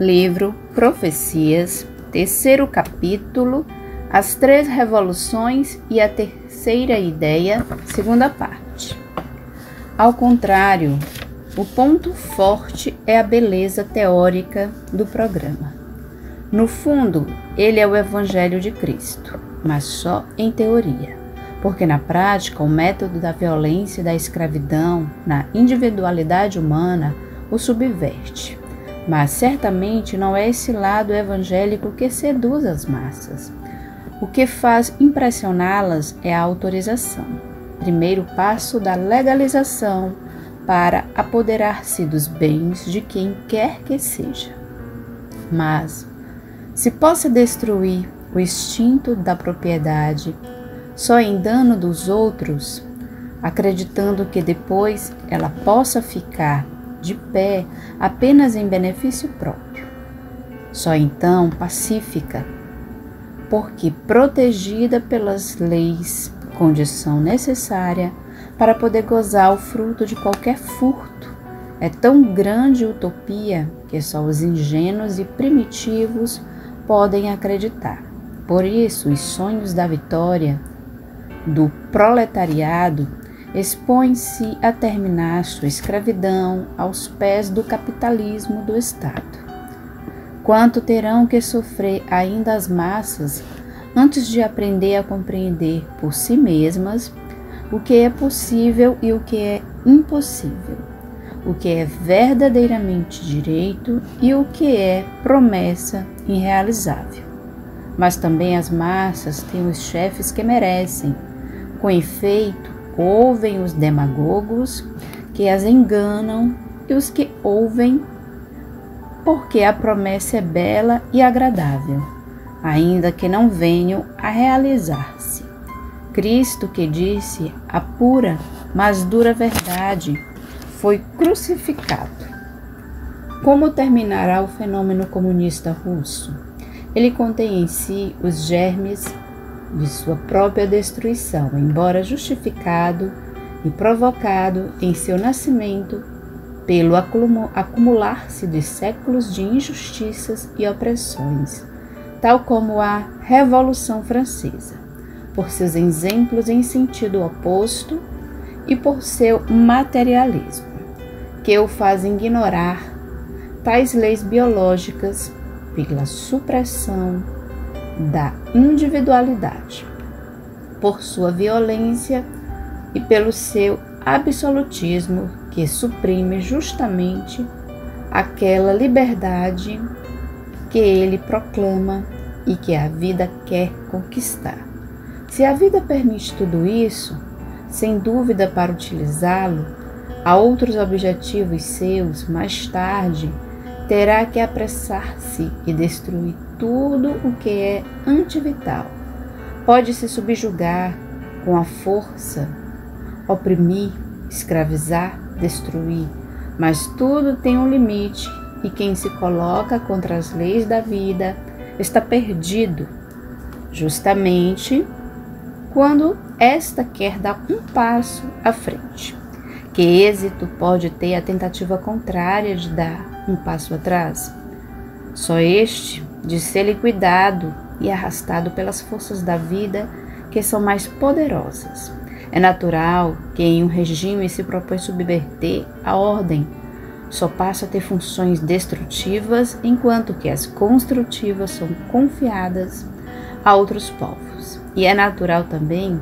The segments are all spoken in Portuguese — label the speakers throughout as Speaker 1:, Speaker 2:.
Speaker 1: Livro Profecias, terceiro capítulo, as três revoluções e a terceira ideia, segunda parte. Ao contrário, o ponto forte é a beleza teórica do programa. No fundo, ele é o Evangelho de Cristo, mas só em teoria, porque na prática o método da violência e da escravidão na individualidade humana o subverte. Mas certamente não é esse lado evangélico que seduz as massas. O que faz impressioná-las é a autorização, primeiro passo da legalização para apoderar-se dos bens de quem quer que seja. Mas, se possa destruir o instinto da propriedade só em dano dos outros, acreditando que depois ela possa ficar de pé apenas em benefício próprio, só então pacífica, porque protegida pelas leis, condição necessária para poder gozar o fruto de qualquer furto, é tão grande utopia que só os ingênuos e primitivos podem acreditar. Por isso, os sonhos da vitória do proletariado expõem-se a terminar sua escravidão aos pés do capitalismo do Estado. Quanto terão que sofrer ainda as massas antes de aprender a compreender por si mesmas o que é possível e o que é impossível, o que é verdadeiramente direito e o que é promessa irrealizável. Mas também as massas têm os chefes que merecem. Com efeito, ouvem os demagogos que as enganam e os que ouvem porque a promessa é bela e agradável, ainda que não venham a realizar-se. Cristo, que disse a pura, mas dura verdade, foi crucificado. Como terminará o fenômeno comunista russo? Ele contém em si os germes de sua própria destruição, embora justificado e provocado em seu nascimento pelo acumular-se de séculos de injustiças e opressões, tal como a Revolução Francesa, por seus exemplos em sentido oposto e por seu materialismo, que o fazem ignorar tais leis biológicas pela supressão da individualidade, por sua violência e pelo seu absolutismo que suprime justamente aquela liberdade que ele proclama e que a vida quer conquistar. Se a vida permite tudo isso, sem dúvida para utilizá-lo a outros objetivos seus, mais tarde terá que apressar-se e destruir tudo o que é antivital. Pode se subjugar com a força, oprimir, escravizar, destruir, mas tudo tem um limite e quem se coloca contra as leis da vida está perdido, justamente quando esta quer dar um passo à frente. Que êxito pode ter a tentativa contrária de dar um passo atrás? Só este de ser liquidado e arrastado pelas forças da vida que são mais poderosas. É natural que em um regime se propõe subverter a ordem, só passa a ter funções destrutivas, enquanto que as construtivas são confiadas a outros povos. E é natural também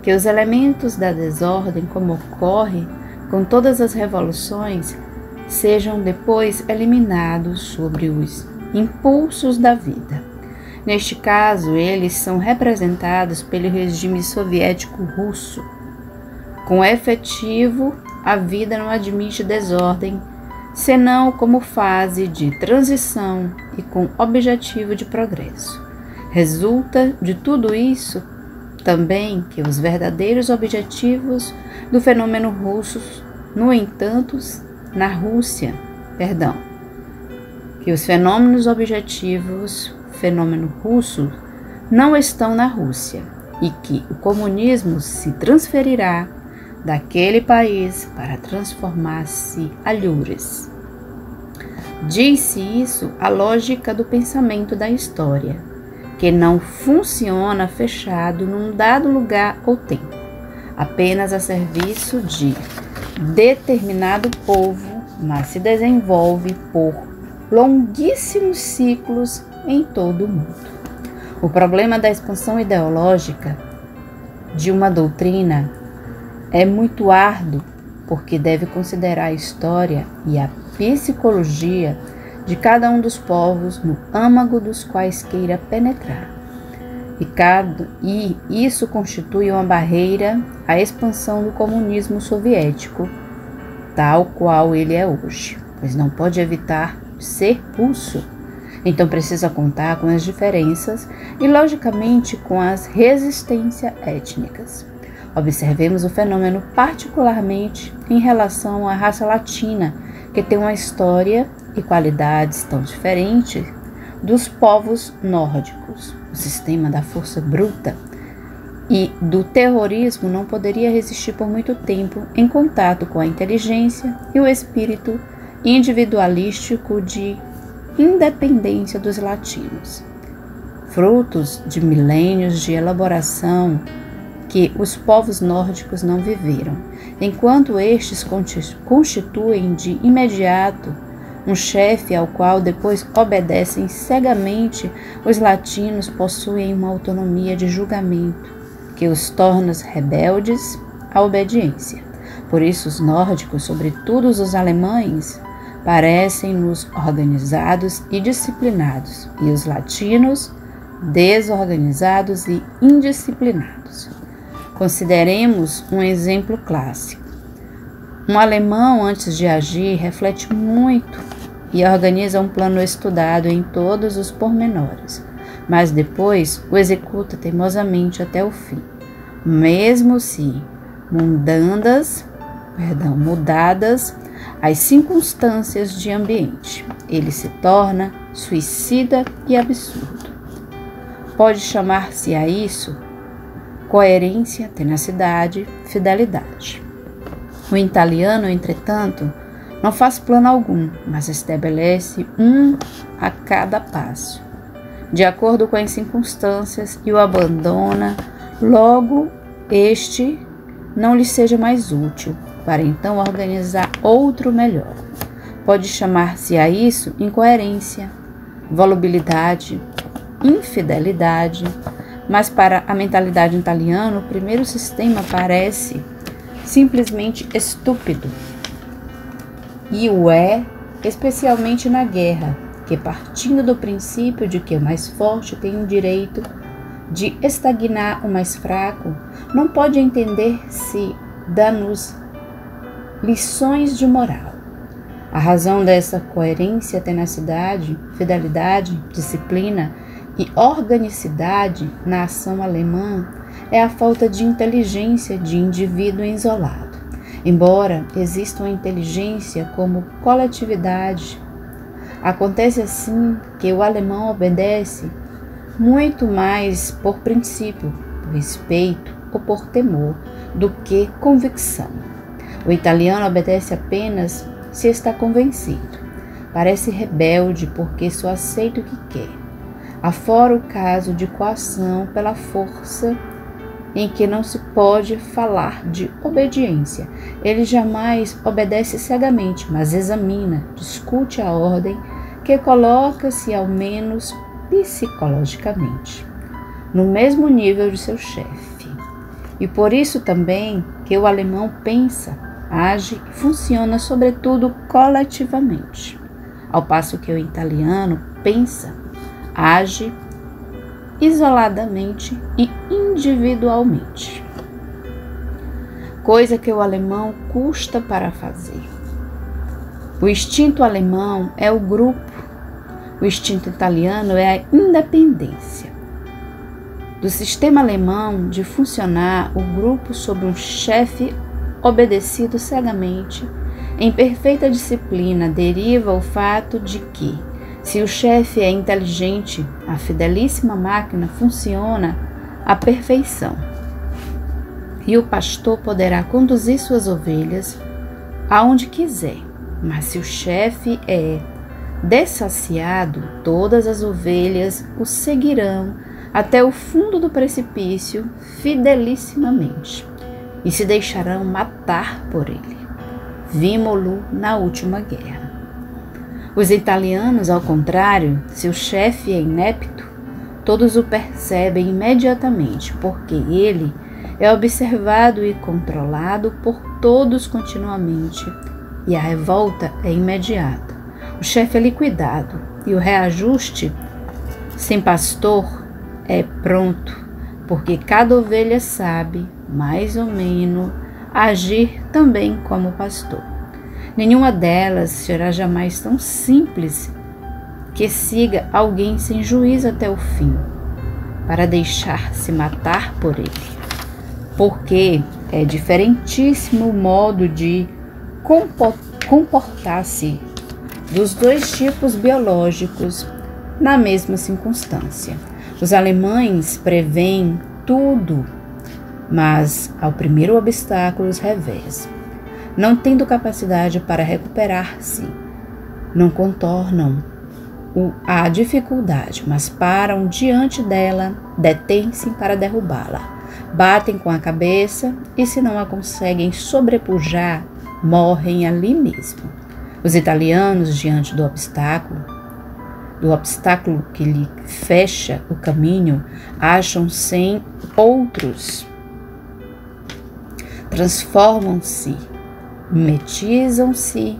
Speaker 1: que os elementos da desordem, como ocorre com todas as revoluções, sejam depois eliminados sobre os impulsos da vida. Neste caso, eles são representados pelo regime soviético russo. Com efetivo, a vida não admite desordem, senão como fase de transição e com objetivo de progresso. Resulta de tudo isso também que os verdadeiros objetivos do fenômeno russo, no entanto, que os fenômenos objetivos fenômeno russo não estão na Rússia e que o comunismo se transferirá daquele país para transformar-se a lures. Diz-se isso a lógica do pensamento da história, que não funciona fechado num dado lugar ou tempo, apenas a serviço de determinado povo, mas se desenvolve por longuíssimos ciclos em todo o mundo. O problema da expansão ideológica de uma doutrina é muito árduo, porque deve considerar a história e a psicologia de cada um dos povos no âmago dos quais queira penetrar. E isso constitui uma barreira à expansão do comunismo soviético, tal qual ele é hoje, pois não pode evitar ser russo. Então precisa contar com as diferenças e, logicamente, com as resistências étnicas. Observemos o fenômeno particularmente em relação à raça latina, que tem uma história e qualidades tão diferentes dos povos nórdicos. O sistema da força bruta e do terrorismo não poderia resistir por muito tempo em contato com a inteligência e o espírito individualístico de independência dos latinos, frutos de milênios de elaboração que os povos nórdicos não viveram, enquanto estes constituem de imediato um chefe ao qual depois obedecem cegamente. Os latinos possuem uma autonomia de julgamento que os torna rebeldes à obediência. Por isso os nórdicos, sobretudo os alemães, parecem-nos organizados e disciplinados, e os latinos desorganizados e indisciplinados. Consideremos um exemplo clássico. Um alemão, antes de agir, reflete muito e organiza um plano estudado em todos os pormenores, mas depois o executa teimosamente até o fim, mesmo se mudadas as circunstâncias de ambiente. Ele se torna suicida e absurdo. Pode chamar-se a isso coerência, tenacidade, fidelidade. O italiano, entretanto, não faz plano algum, mas estabelece um a cada passo, de acordo com as circunstâncias, e o abandona logo este não lhe seja mais útil, para então organizar outro melhor. Pode chamar-se a isso incoerência, volubilidade, infidelidade, mas para a mentalidade italiana, o primeiro sistema parece simplesmente estúpido. E o é, especialmente na guerra, que partindo do princípio de que o mais forte tem o direito de estagnar o mais fraco, não pode entender-se dá-nos lições de moral. A razão dessa coerência, tenacidade, fidelidade, disciplina e organicidade na ação alemã é a falta de inteligência de indivíduo isolado. Embora exista uma inteligência como coletividade, acontece assim que o alemão obedece muito mais por princípio, por respeito ou por temor do que convicção. O italiano obedece apenas se está convencido. Parece rebelde porque só aceita o que quer. Afora o caso de coação pela força, em que não se pode falar de obediência. Ele jamais obedece cegamente, mas examina, discute a ordem que coloca-se ao menos psicologicamente no mesmo nível de seu chefe. E por isso também que o alemão pensa, age e funciona sobretudo coletivamente, ao passo que o italiano pensa, age isoladamente e individualmente, coisa que o alemão custa para fazer. O instinto alemão é o grupo, o instinto italiano é a independência. Do sistema alemão de funcionar o grupo sob um chefe obedecido cegamente, em perfeita disciplina, deriva o fato de que, se o chefe é inteligente, a fidelíssima máquina funciona à perfeição. E o pastor poderá conduzir suas ovelhas aonde quiser. Mas se o chefe é Dessaciado, todas as ovelhas o seguirão até o fundo do precipício fidelissimamente e se deixarão matar por ele. Vimo-lo na última guerra. Os italianos, ao contrário, se o chefe é inepto, todos o percebem imediatamente, porque ele é observado e controlado por todos continuamente, e a revolta é imediata. O chefe é liquidado e o reajuste, sem pastor, é pronto, porque cada ovelha sabe, mais ou menos, agir também como pastor. Nenhuma delas será jamais tão simples que siga alguém sem juízo até o fim, para deixar-se matar por ele. Porque é diferentíssimo o modo de comportar-se dos dois tipos biológicos na mesma circunstância. Os alemães preveem tudo, mas ao primeiro obstáculo os reversam. Não tendo capacidade para recuperar-se, não contornam a dificuldade, mas param diante dela, detêm-se para derrubá-la. Batem com a cabeça e, se não a conseguem sobrepujar, morrem ali mesmo. Os italianos, diante do obstáculo que lhe fecha o caminho, acham-se outros, transformam-se, mimetizam-se,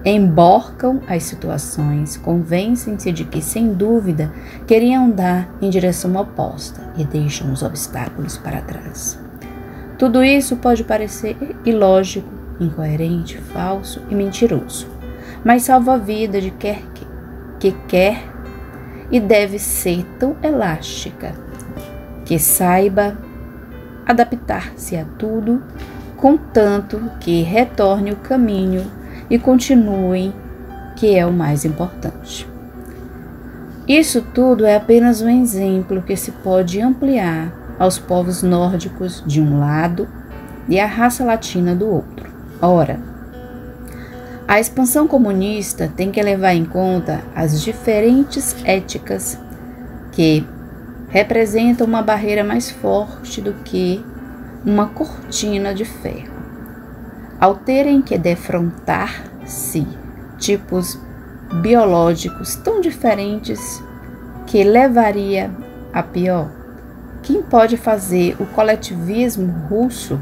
Speaker 1: emborcam as situações, convencem-se de que, sem dúvida, queriam andar em direção oposta e deixam os obstáculos para trás. Tudo isso pode parecer ilógico, incoerente, falso e mentiroso, mas salva a vida de que quer e deve ser tão elástica que saiba adaptar-se a tudo, contanto que retorne o caminho e continue, que é o mais importante. Isso tudo é apenas um exemplo que se pode ampliar aos povos nórdicos de um lado e à raça latina do outro. Ora, a expansão comunista tem que levar em conta as diferentes éticas que representam uma barreira mais forte do que uma cortina de ferro. Ao terem que defrontar-se tipos biológicos tão diferentes que levaria a pior, quem pode fazer o coletivismo russo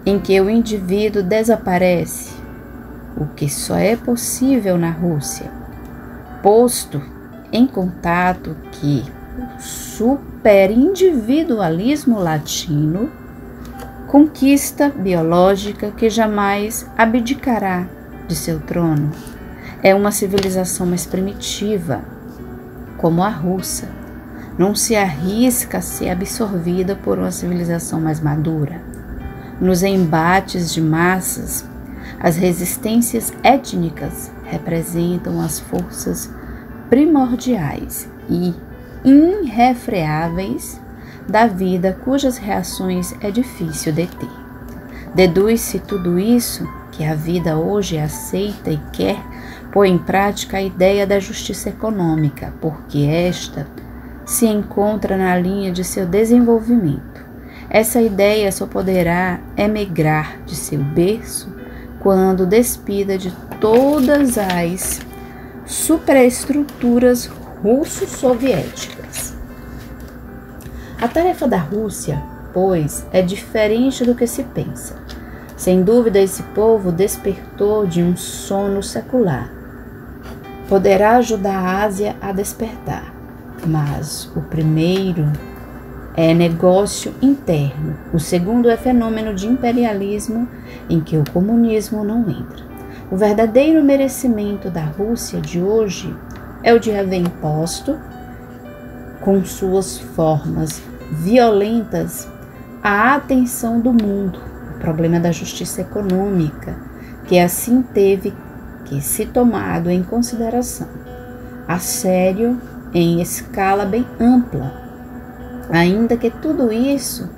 Speaker 1: em que o indivíduo desaparece, o que só é possível na Rússia, posto em contato que o superindividualismo latino, conquista biológica que jamais abdicará de seu trono, é uma civilização mais primitiva, como a russa, não se arrisca a ser absorvida por uma civilização mais madura. Nos embates de massas, as resistências étnicas representam as forças primordiais e irrefreáveis da vida, cujas reações é difícil deter. Deduz-se tudo isso que a vida hoje aceita e quer pôr em prática a ideia da justiça econômica, porque esta se encontra na linha de seu desenvolvimento. Essa ideia só poderá emigrar de seu berço quando despida de todas as superestruturas russo-soviéticas. A tarefa da Rússia, pois, é diferente do que se pensa. Sem dúvida, esse povo despertou de um sono secular. Poderá ajudar a Ásia a despertar, mas o primeiro é negócio interno, o segundo é fenômeno de imperialismo em que o comunismo não entra. O verdadeiro merecimento da Rússia de hoje é o de haver imposto, com suas formas violentas, a atenção do mundo, o problema da justiça econômica, que assim teve que ser tomado em consideração, a sério, em escala bem ampla, ainda que tudo isso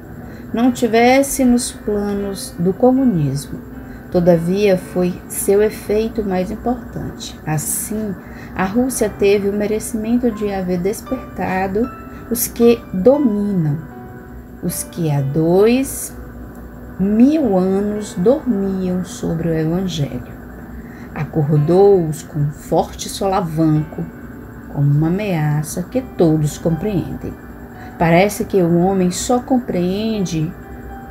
Speaker 1: não tivesse nos planos do comunismo. Todavia, foi seu efeito mais importante. Assim, a Rússia teve o merecimento de haver despertado os que dominam, os que há 2000 anos dormiam sobre o Evangelho. Acordou-os com um forte solavanco, como uma ameaça que todos compreendem. Parece que o homem só compreende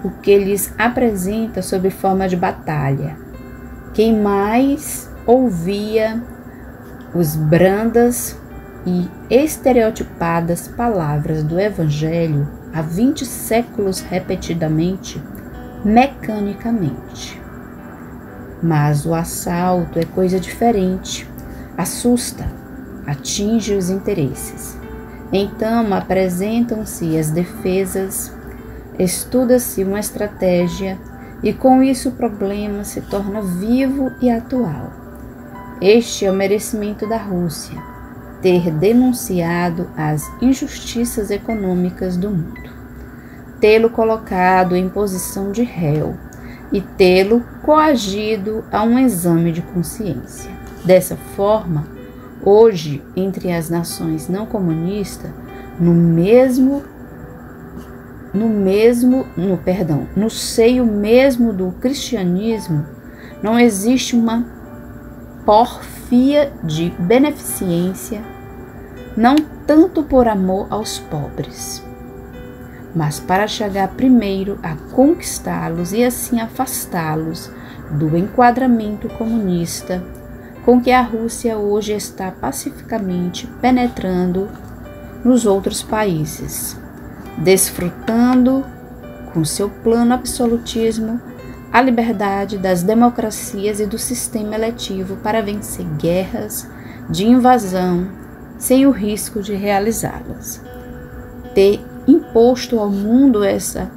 Speaker 1: o que lhes apresenta sob forma de batalha. Quem mais ouvia os brandas e estereotipadas palavras do Evangelho há 20 séculos repetidamente, mecanicamente. Mas o assalto é coisa diferente, assusta, atinge os interesses. Então apresentam-se as defesas, estuda-se uma estratégia e com isso o problema se torna vivo e atual. Este é o merecimento da Rússia, ter denunciado as injustiças econômicas do mundo, tê-lo colocado em posição de réu e tê-lo coagido a um exame de consciência. Dessa forma, hoje, entre as nações não comunistas, no seio mesmo do cristianismo, não existe uma porfia de beneficência, não tanto por amor aos pobres, mas para chegar primeiro a conquistá-los e assim afastá-los do enquadramento comunista com que a Rússia hoje está pacificamente penetrando nos outros países, desfrutando com seu plano absolutismo a liberdade das democracias e do sistema eletivo para vencer guerras de invasão sem o risco de realizá-las. Ter imposto ao mundo essa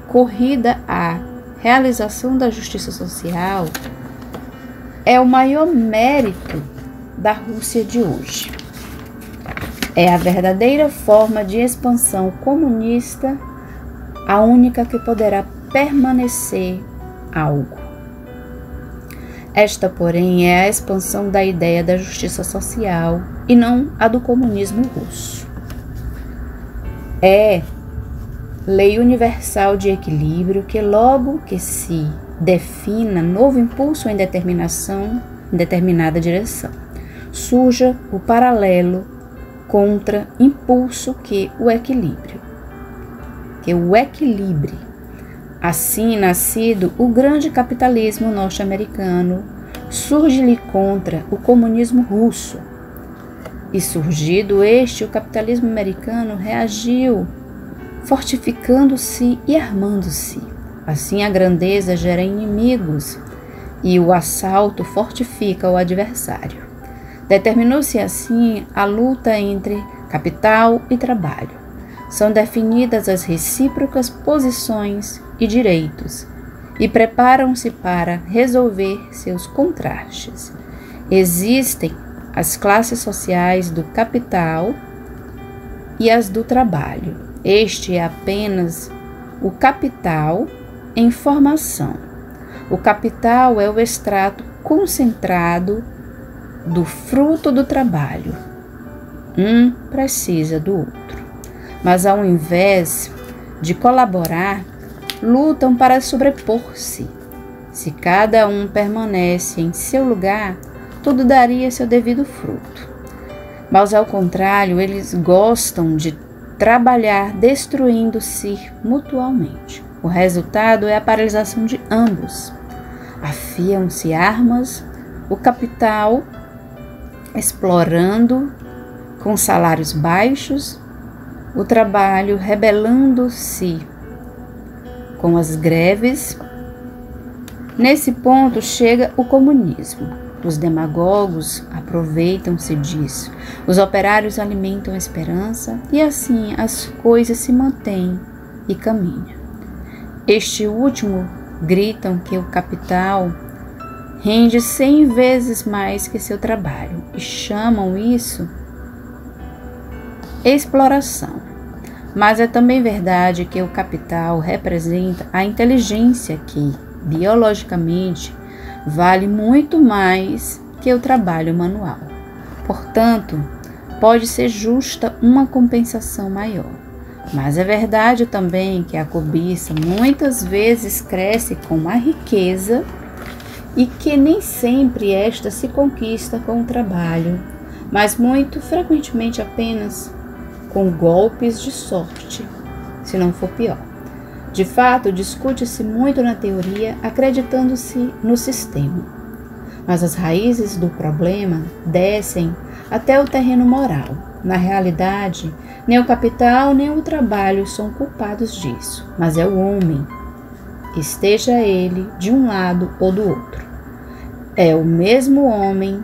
Speaker 1: corrida à realização da justiça social é o maior mérito da Rússia de hoje. É a verdadeira forma de expansão comunista, a única que poderá permanecer algo. Esta, porém, é a expansão da ideia da justiça social e não a do comunismo russo. É lei universal de equilíbrio que logo que se defina novo impulso em determinada direção, surja o paralelo contra impulso que o equilibre. Assim, nascido o grande capitalismo norte-americano, surge-lhe contra o comunismo russo. E surgido este, o capitalismo americano reagiu, fortificando-se e armando-se. Assim, a grandeza gera inimigos e o assalto fortifica o adversário. Determinou-se assim a luta entre capital e trabalho. São definidas as recíprocas posições e direitos e preparam-se para resolver seus contrastes. Existem as classes sociais do capital e as do trabalho. Este é apenas o capital em formação. O capital é o extrato concentrado do fruto do trabalho. Um precisa do outro. Mas ao invés de colaborar, lutam para sobrepor-se. Se cada um permanece em seu lugar, tudo daria seu devido fruto. Mas ao contrário, eles gostam de trabalhar destruindo-se mutuamente. O resultado é a paralisação de ambos. Afiam-se armas, o capital explorando com salários baixos, o trabalho rebelando-se com as greves. Nesse ponto chega o comunismo. Os demagogos aproveitam-se disso. Os operários alimentam a esperança e assim as coisas se mantêm e caminham. Este último gritam que o capital rende 100 vezes mais que seu trabalho e chamam isso exploração. Mas é também verdade que o capital representa a inteligência que, biologicamente, vale muito mais que o trabalho manual. Portanto, pode ser justa uma compensação maior. Mas é verdade também que a cobiça muitas vezes cresce com a riqueza e que nem sempre esta se conquista com o trabalho, mas muito frequentemente apenas com golpes de sorte, se não for pior. De fato, discute-se muito na teoria, acreditando-se no sistema. Mas as raízes do problema descem até o terreno moral. Na realidade, nem o capital nem o trabalho são culpados disso, mas é o homem, esteja ele de um lado ou do outro. É o mesmo homem,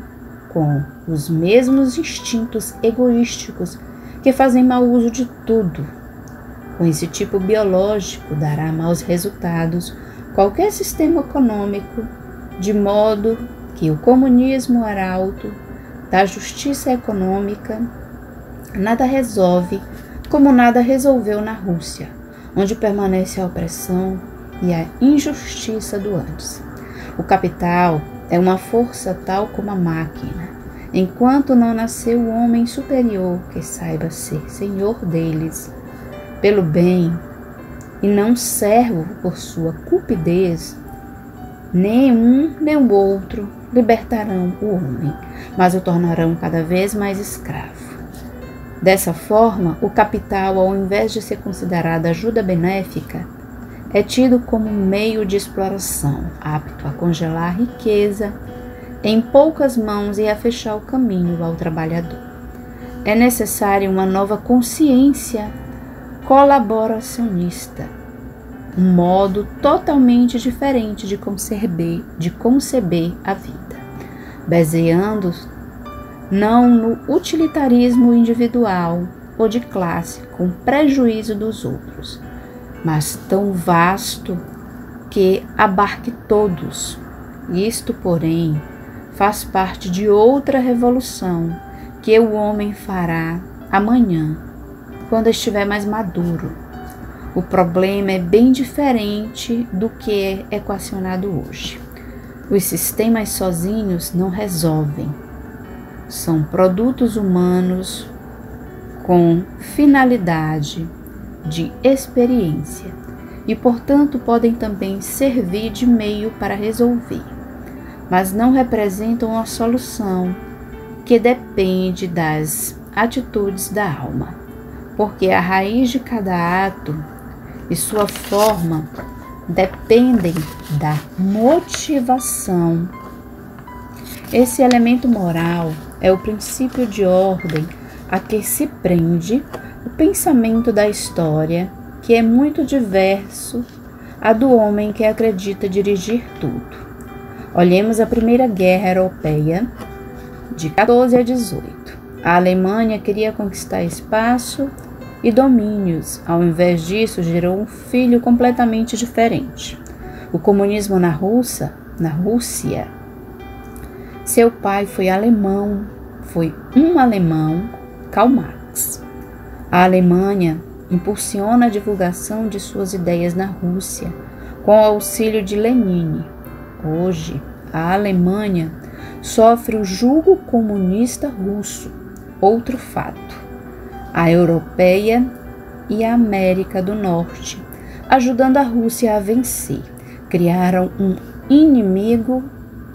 Speaker 1: com os mesmos instintos egoísticos, que fazem mau uso de tudo. Com esse tipo biológico dará maus resultados qualquer sistema econômico, de modo que o comunismo arauto da justiça econômica nada resolve, como nada resolveu na Rússia, onde permanece a opressão e a injustiça do antes. O capital é uma força tal como a máquina. Enquanto não nasceu o homem superior que saiba ser senhor deles pelo bem e não servo por sua cupidez, nem um nem o outro libertarão o homem, mas o tornarão cada vez mais escravo. Dessa forma, o capital, ao invés de ser considerado ajuda benéfica, é tido como meio de exploração, apto a congelar a riqueza em poucas mãos e a fechar o caminho ao trabalhador. É necessária uma nova consciência colaboracionista, um modo totalmente diferente de conceber a vida, baseando não no utilitarismo individual ou de classe com prejuízo dos outros, mas tão vasto que abarque todos. Isto, porém, faz parte de outra revolução que o homem fará amanhã, quando estiver mais maduro. O problema é bem diferente do que é equacionado hoje. Os sistemas sozinhos não resolvem. São produtos humanos com finalidade de experiência e, portanto, podem também servir de meio para resolver, mas não representam a solução, que depende das atitudes da alma, porque a raiz de cada ato e sua forma dependem da motivação. Esse elemento moral é o princípio de ordem a que se prende o pensamento da história, que é muito diverso a do homem que acredita dirigir tudo. Olhemos a Primeira Guerra Europeia, de 14 a 18. A Alemanha queria conquistar espaço e domínios. Ao invés disso, gerou um filho completamente diferente. O comunismo na Rússia. Seu pai foi um alemão, Karl Marx. A Alemanha impulsiona a divulgação de suas ideias na Rússia, com o auxílio de Lenin. Hoje, a Alemanha sofre o jugo comunista russo. Outro fato: a europeia e a América do Norte, ajudando a Rússia a vencer, criaram um inimigo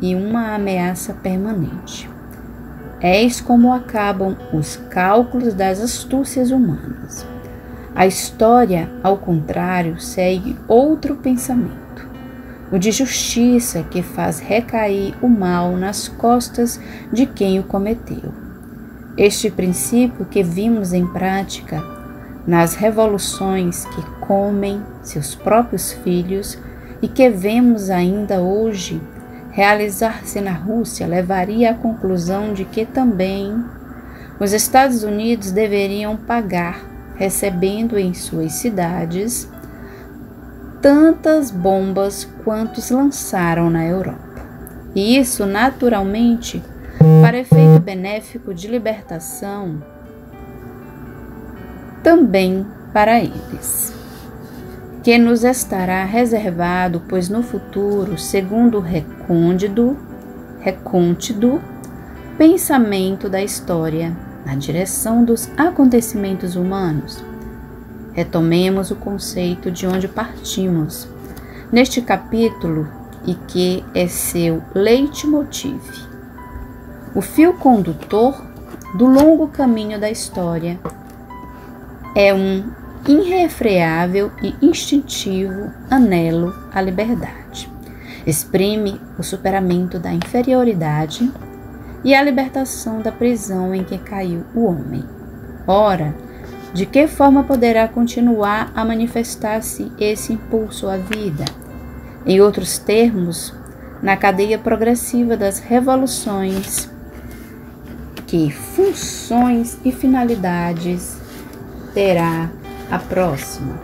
Speaker 1: e uma ameaça permanente. Eis como acabam os cálculos das astúcias humanas. A história, ao contrário, segue outro pensamento, o de justiça, que faz recair o mal nas costas de quem o cometeu. Este princípio que vimos em prática nas revoluções que comem seus próprios filhos e que vemos ainda hoje realizar-se na Rússia, levaria à conclusão de que também os Estados Unidos deveriam pagar, recebendo em suas cidades tantas bombas quantos lançaram na Europa. E isso, naturalmente, para efeito benéfico de libertação, também para eles. que nos estará reservado, pois no futuro, segundo o recôndito pensamento da história, na direção dos acontecimentos humanos. Retomemos o conceito de onde partimos neste capítulo e que é seu leitmotiv. O fio condutor do longo caminho da história é um irrefreável e instintivo anelo à liberdade. Exprime o superamento da inferioridade e a libertação da prisão em que caiu o homem. Ora, de que forma poderá continuar a manifestar-se esse impulso à vida? Em outros termos, na cadeia progressiva das revoluções, que funções e finalidades terá a próxima?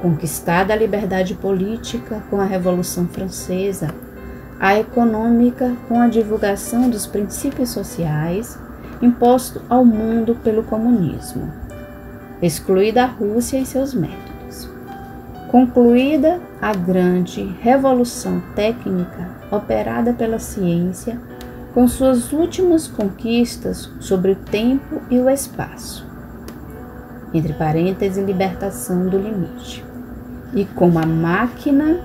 Speaker 1: Conquistada a liberdade política com a Revolução Francesa, a econômica com a divulgação dos princípios sociais imposto ao mundo pelo comunismo, excluída a Rússia e seus métodos, concluída a grande revolução técnica operada pela ciência com suas últimas conquistas sobre o tempo e o espaço, entre parênteses, libertação do limite, e com a máquina,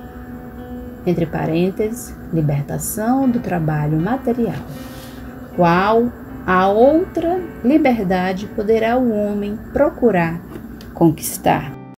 Speaker 1: entre parênteses, libertação do trabalho material. Qual a outra liberdade poderá o homem procurar conquistar?